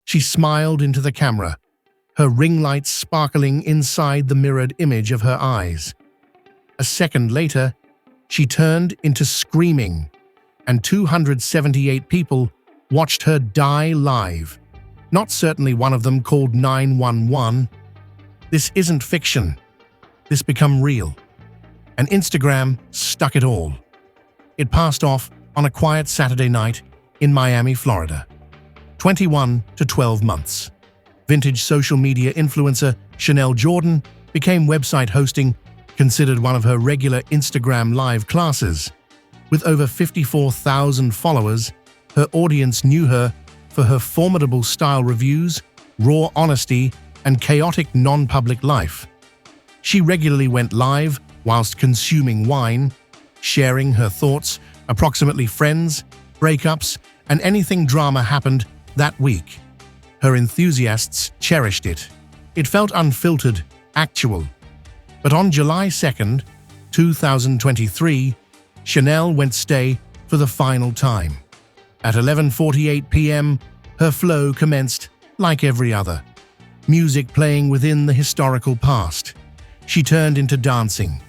She smiled into the camera, her ring lights sparkling inside the mirrored image of her eyes. A second later, she turned into screaming, and 278 people watched her die live. Not certainly one of them called 911. This isn't fiction. This became real. And Instagram stuck it all. It passed off on a quiet Saturday night in Miami, Florida. 21 to 12 months. Vintage social media influencer Chanel Jordan became website hosting, considered one of her regular Instagram live classes. With over 54,000 followers, her audience knew her for her formidable style reviews, raw honesty, and chaotic non-public life. She regularly went live whilst consuming wine, sharing her thoughts, approximately friends, breakups, and anything drama happened that week. Her enthusiasts cherished it. It felt unfiltered, actual. But on July 2nd, 2023, Chanel went stay for the final time. At 11:48 p.m., her flow commenced like every other. Music playing within the historical past. She turned into dancing,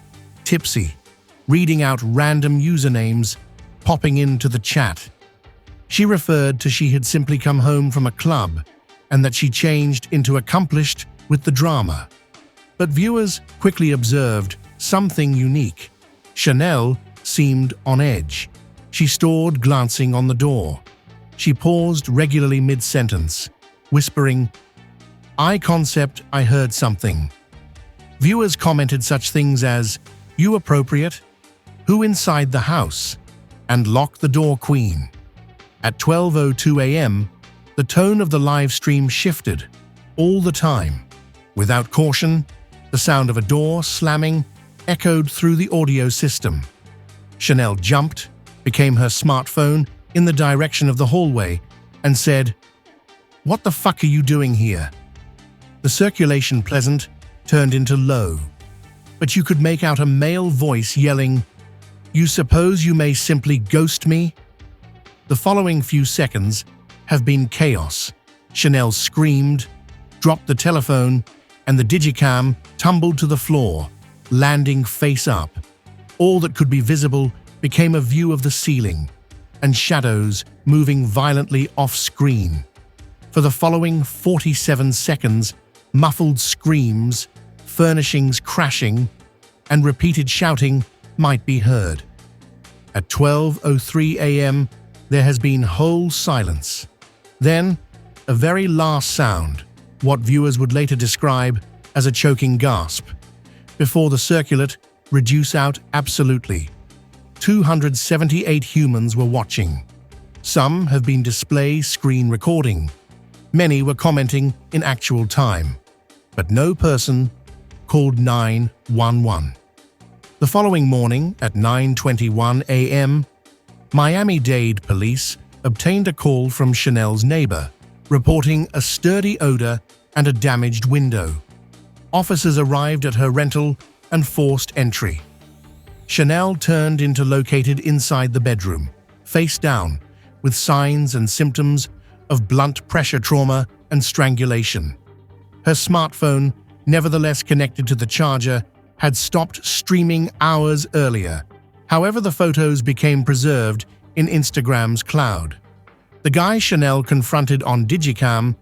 tipsy, reading out random usernames, popping into the chat. She referred to she had simply come home from a club and that she changed into accomplished with the drama. But viewers quickly observed something unique. Chanel seemed on edge. She stood glancing on the door. She paused regularly mid-sentence, whispering, "Eye concept, I heard something." Viewers commented such things as, "You appropriate? Who inside the house?" and "Lock the door, queen." At 12:02 a.m., the tone of the live stream shifted, all the time. Without caution, the sound of a door slamming echoed through the audio system. Chanel jumped, became her smartphone in the direction of the hallway, and said, "What the fuck are you doing here?" The circulation pleasant turned into low, but you could make out a male voice yelling, "You suppose you may simply ghost me?" The following few seconds have been chaos. Chanel screamed, dropped the telephone, and the digicam tumbled to the floor, landing face up. All that could be visible became a view of the ceiling, and shadows moving violently off-screen. For the following 47 seconds, muffled screams, furnishings crashing, and repeated shouting might be heard. At 12:03 a.m., there has been whole silence. Then, a very last sound, what viewers would later describe as a choking gasp, before the circulate reduce out absolutely. 278 humans were watching. Some have been display screen recording. Many were commenting in actual time, but no person called 911. The following morning at 9:21 a.m., Miami-Dade police obtained a call from Chanel's neighbor, reporting a sturdy odor and a damaged window. Officers arrived at her rental and forced entry. Chanel turned into located inside the bedroom, face down, with signs and symptoms of blunt pressure trauma and strangulation. Her smartphone, nevertheless connected to the charger, had stopped streaming hours earlier. However, the photos became preserved in Instagram's cloud. The guy Chanel confronted on Digicam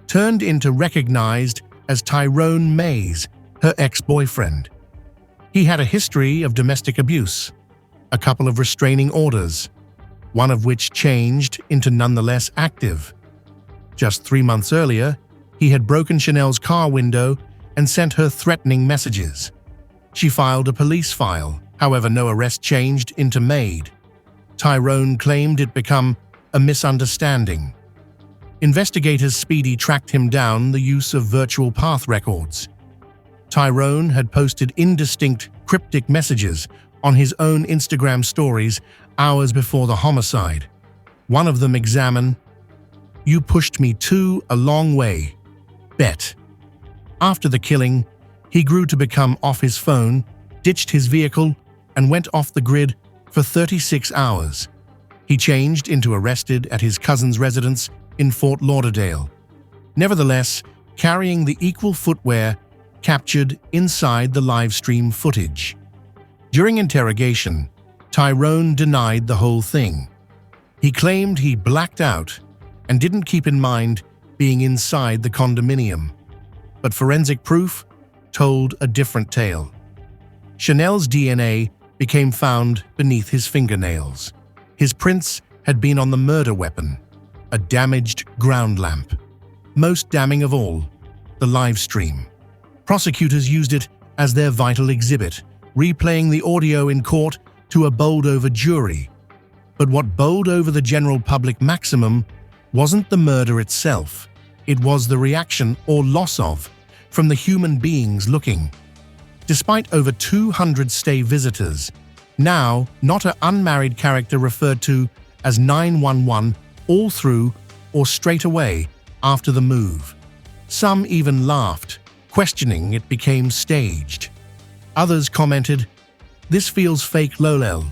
turned into recognized as Tyrone Mays, her ex-boyfriend. He had a history of domestic abuse, a couple of restraining orders, one of which changed into nonetheless active. Just 3 months earlier, he had broken Chanel's car window and sent her threatening messages. She filed a police file, however no arrest changed into made. Tyrone claimed it become a misunderstanding. Investigators speedy tracked him down the use of virtual path records. Tyrone had posted indistinct, cryptic messages on his own Instagram stories hours before the homicide. One of them examined, "You pushed me too a long way. Bet." After the killing, he grew to become off his phone, ditched his vehicle, and went off the grid for 36 hours. He changed into arrested at his cousin's residence in Fort Lauderdale. nevertheless carrying the equal footwear captured inside the live stream footage. During interrogation, Tyrone denied the whole thing. He claimed he blacked out and didn't keep in mind being inside the condominium. But forensic proof told a different tale. Chanel's DNA became found beneath his fingernails. His prints had been on the murder weapon, a damaged ground lamp. Most damning of all, the live stream. Prosecutors used it as their vital exhibit, replaying the audio in court to a bowled-over jury. But what bowled over the general public maximum wasn't the murder itself. It was the reaction, or loss of, from the human beings looking. Despite over 200 stay visitors, now not an unmarried character referred to as 911 all through or straight away after the move. Some even laughed, questioning it became staged. Others commented, "This feels fake lol,"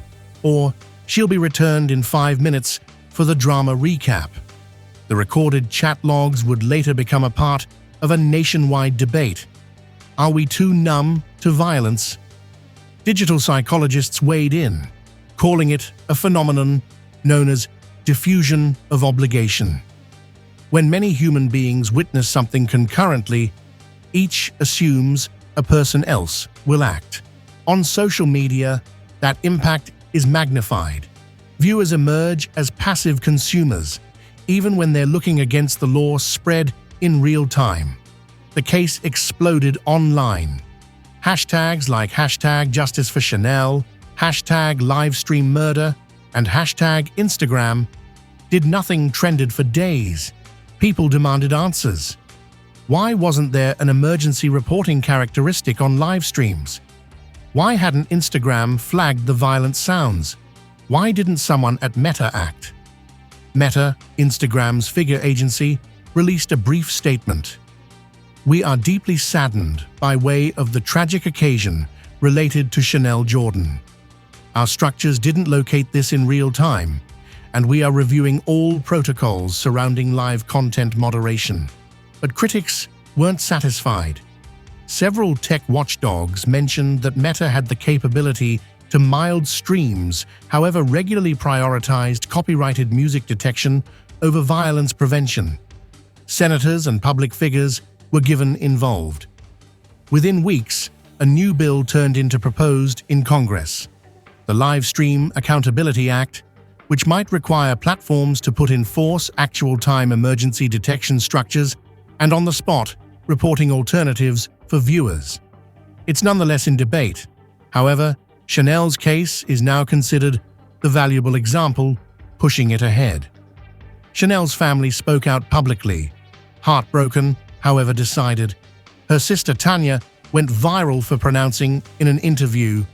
or "She'll be returned in 5 minutes for the drama recap." The recorded chat logs would later become a part of a nationwide debate. Are we too numb to violence? Digital psychologists weighed in, calling it a phenomenon known as diffusion of obligation. When many human beings witness something concurrently, each assumes a person else will act. On social media, that impact is magnified. Viewers emerge as passive consumers, even when they're looking against the law spread in real time. The case exploded online. Hashtags like #JusticeForChanel, #LivestreamMurder, and #Instagram did nothing trended for days. People demanded answers. Why wasn't there an emergency reporting characteristic on live streams? Why hadn't Instagram flagged the violent sounds? Why didn't someone at Meta act? Meta, Instagram's figure agency, released a brief statement. "We are deeply saddened by way of the tragic occasion related to Chanel Jordan. Our structures didn't locate this in real time, and we are reviewing all protocols surrounding live content moderation." But critics weren't satisfied. Several tech watchdogs mentioned that Meta had the capability to mild streams, however regularly prioritized copyrighted music detection over violence prevention. Senators and public figures were given involved. Within weeks, a new bill turned into proposed in Congress. The Live Stream Accountability Act, which might require platforms to put in force actual-time emergency detection structures and on-the-spot reporting alternatives for viewers. It's nonetheless in debate. However, Chanel's case is now considered the valuable example, pushing it ahead. Chanel's family spoke out publicly, heartbroken, however decided. Her sister Tanya went viral for pronouncing in an interview,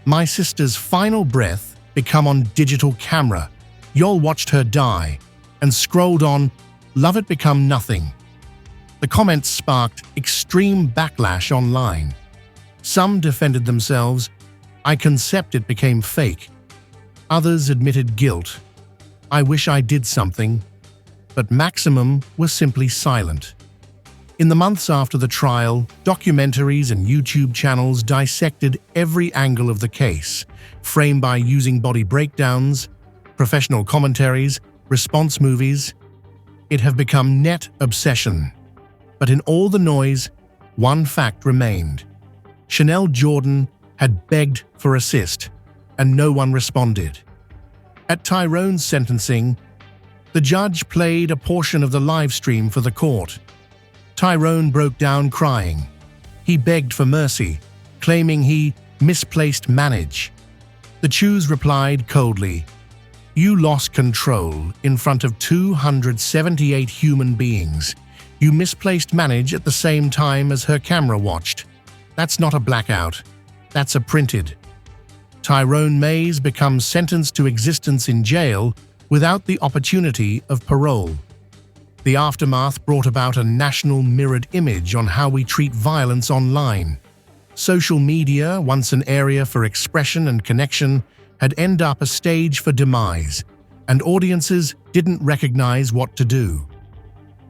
"My sister's final breath become on digital camera. Y'all watched her die," and scrolled on, "Love it become nothing." The comments sparked extreme backlash online. Some defended themselves, "I concept it became fake." Others admitted guilt, "I wish I did something." But Maximum was simply silent. In the months after the trial, documentaries and YouTube channels dissected every angle of the case, framed by using body breakdowns, professional commentaries, response movies. It had become net obsession. But in all the noise, one fact remained. Chanel Jordan had begged for assist, and no one responded. At Tyrone's sentencing, the judge played a portion of the live stream for the court. Tyrone broke down crying. He begged for mercy, claiming he misplaced manage. The Chews replied coldly, "You lost control in front of 278 human beings. You misplaced manage at the same time as her camera watched. That's not a blackout. That's a printed." Tyrone Mays becomes sentenced to existence in jail without the opportunity of parole. The aftermath brought about a national mirrored image on how we treat violence online. Social media, once an area for expression and connection, had ended up a stage for demise, and audiences didn't recognize what to do.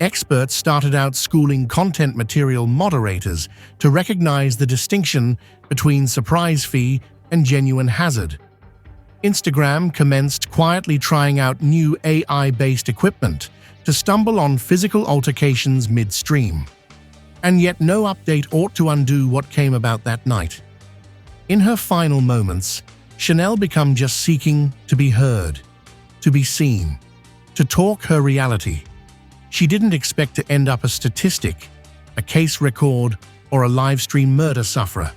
Experts started out schooling content material moderators to recognize the distinction between surprise fee and genuine hazard. Instagram commenced quietly trying out new AI-based equipment to stumble on physical altercations midstream. And yet no update ought to undo what came about that night. In her final moments, Chanel became just seeking to be heard, to be seen, to talk her reality. She didn't expect to end up a statistic, a case record, or a livestream murder sufferer.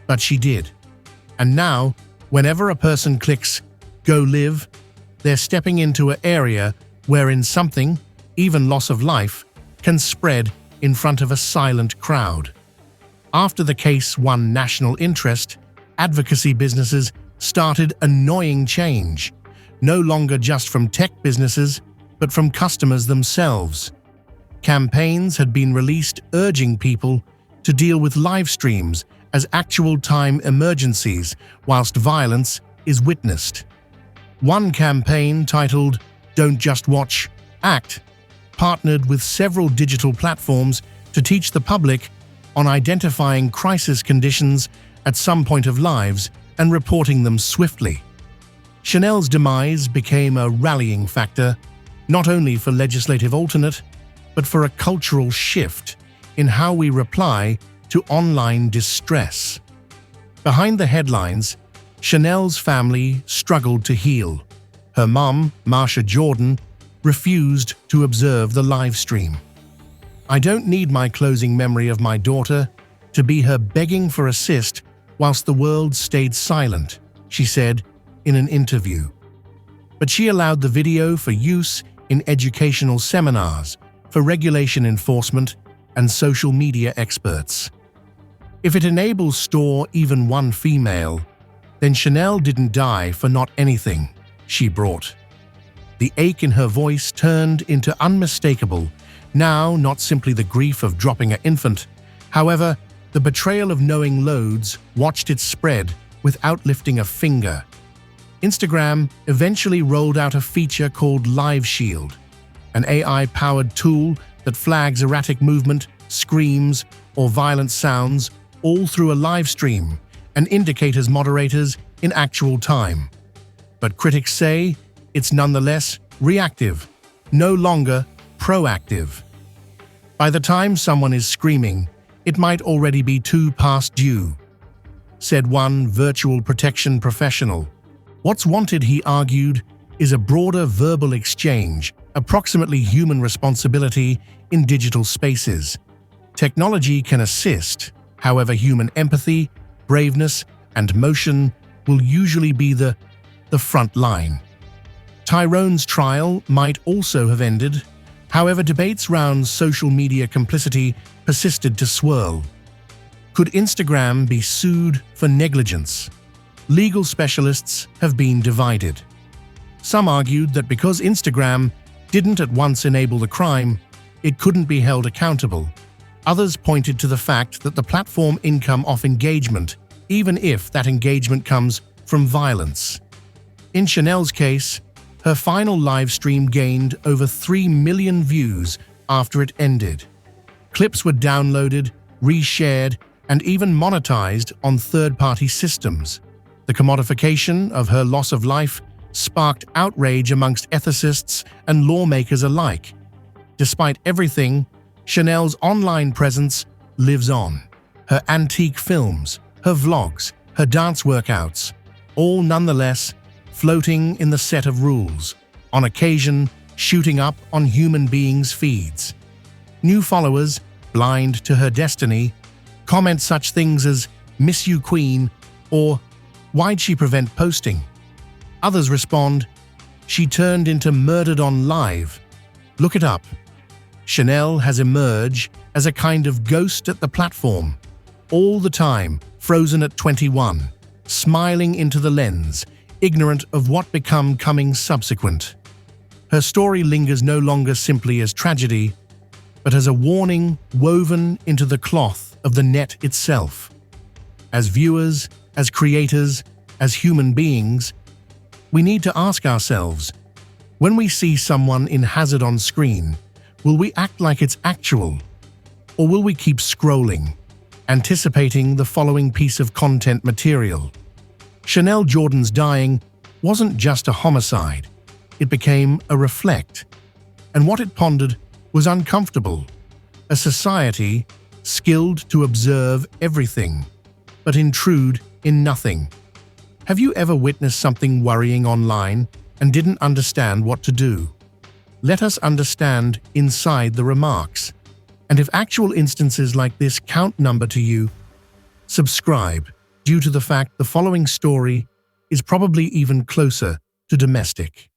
But she did. And now, whenever a person clicks "Go Live," they're stepping into an area wherein something, even loss of life, can spread in front of a silent crowd. After the case won national interest, advocacy businesses started annoying change, no longer just from tech businesses, but from customers themselves. Campaigns had been released urging people to deal with live streams as actual time emergencies whilst violence is witnessed. One campaign titled "Don't Just Watch, Act" partnered with several digital platforms to teach the public on identifying crisis conditions at some point of lives and reporting them swiftly. Chanel's demise became a rallying factor, not only for legislative alternate, but for a cultural shift in how we reply to online distress. Behind the headlines, Chanel's family struggled to heal. Her mum, Marsha Jordan, refused to observe the live stream. "I don't need my closing memory of my daughter to be her begging for assist whilst the world stayed silent," she said in an interview. But she allowed the video for use in educational seminars, for regulation enforcement, and social media experts. If it enables store even one female, then Chanel didn't die for not anything she brought. The ache in her voice turned into unmistakable, now not simply the grief of dropping an infant. However, the betrayal of knowing loads watched it spread without lifting a finger. Instagram eventually rolled out a feature called Live Shield, an AI-powered tool that flags erratic movement, screams, or violent sounds all through a live stream and indicators moderators in actual time. But critics say it's nonetheless reactive, no longer proactive. By the time someone is screaming, it might already be too past due, said one virtual protection professional. What's wanted, he argued, is a broader verbal exchange, approximately human responsibility in digital spaces. Technology can assist, however human empathy, braveness, and motion will usually be the front line. Tyrone's trial might also have ended, however debates around social media complicity persisted to swirl. Could Instagram be sued for negligence? Legal specialists have been divided. Some argued that because Instagram didn't at once enable the crime, it couldn't be held accountable. Others pointed to the fact that the platform income off engagement, even if that engagement comes from violence. In Chanel's case, her final live stream gained over 3 million views after it ended. Clips were downloaded, reshared, and even monetized on third-party systems. The commodification of her loss of life sparked outrage amongst ethicists and lawmakers alike. Despite everything, Chanel's online presence lives on. Her antique films, her vlogs, her dance workouts, all nonetheless floating in the set of rules, on occasion shooting up on human beings' feeds. New followers, blind to her destiny, comment such things as "Miss you, Queen," or "Why'd she prevent posting?" Others respond, "She turned into murdered on live. Look it up." Chanel has emerged as a kind of ghost at the platform, all the time frozen at 21, smiling into the lens, ignorant of what coming subsequent. Her story lingers no longer simply as tragedy, but as a warning woven into the cloth of the net itself. As viewers, as creators, as human beings, we need to ask ourselves, when we see someone in hazard on screen, Will we act like it's actual? Or will we keep scrolling, anticipating the following piece of content material? Chanel Jordan's dying wasn't just a homicide. It became a reflect. And what it pondered was uncomfortable. A society skilled to observe everything, but intrude in nothing. Have you ever witnessed something worrying online and didn't understand what to do? Let us understand inside the remarks. And if actual instances like this count number to you, subscribe, due to the fact the following story is probably even closer to domestic.